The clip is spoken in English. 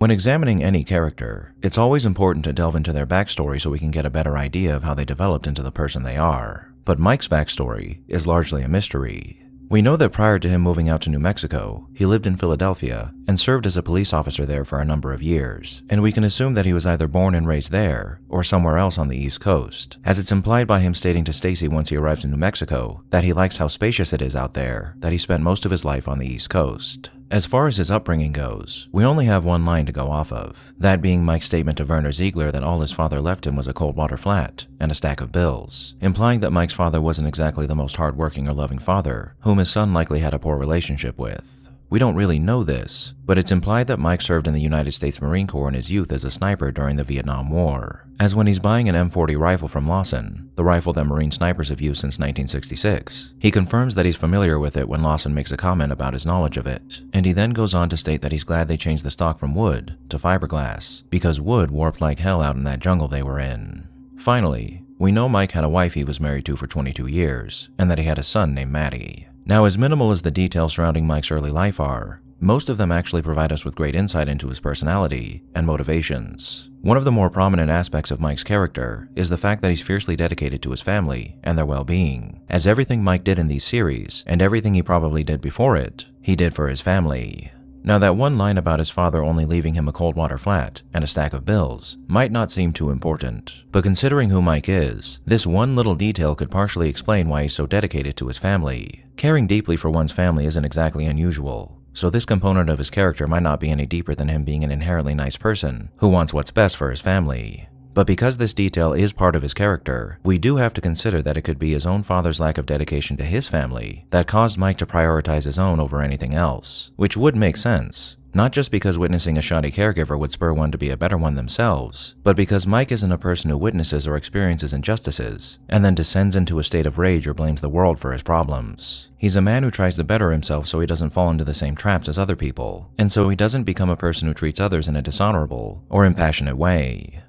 When examining any character, it's always important to delve into their backstory so we can get a better idea of how they developed into the person they are. But Mike's backstory is largely a mystery. We know that prior to him moving out to New Mexico, he lived in Philadelphia and served as a police officer there for a number of years, and we can assume that he was either born and raised there or somewhere else on the East Coast, as it's implied by him stating to Stacy once he arrives in New Mexico that he likes how spacious it is out there, that he spent most of his life on the East Coast. As far as his upbringing goes, we only have one line to go off of, that being Mike's statement to Werner Ziegler that all his father left him was a cold water flat and a stack of bills, implying that Mike's father wasn't exactly the most hardworking or loving father, whom his son likely had a poor relationship with. We don't really know this, but it's implied that Mike served in the United States Marine Corps in his youth as a sniper during the Vietnam War, as when he's buying an M40 rifle from Lawson, the rifle that Marine snipers have used since 1966, he confirms that he's familiar with it when Lawson makes a comment about his knowledge of it, and he then goes on to state that he's glad they changed the stock from wood to fiberglass, because wood warped like hell out in that jungle they were in. Finally, we know Mike had a wife he was married to for 22 years, and that he had a son named Matty. Now, as minimal as the details surrounding Mike's early life are, most of them actually provide us with great insight into his personality and motivations. One of the more prominent aspects of Mike's character is the fact that he's fiercely dedicated to his family and their well-being, as everything Mike did in these series, and everything he probably did before it, he did for his family. Now, that one line about his father only leaving him a cold water flat and a stack of bills might not seem too important, but considering who Mike is, this one little detail could partially explain why he's so dedicated to his family. Caring deeply for one's family isn't exactly unusual, so this component of his character might not be any deeper than him being an inherently nice person who wants what's best for his family. But because this detail is part of his character, we do have to consider that it could be his own father's lack of dedication to his family that caused Mike to prioritize his own over anything else, which would make sense. Not just because witnessing a shoddy caregiver would spur one to be a better one themselves, but because Mike isn't a person who witnesses or experiences injustices and then descends into a state of rage or blames the world for his problems. He's a man who tries to better himself so he doesn't fall into the same traps as other people, and so he doesn't become a person who treats others in a dishonorable or impassionate way.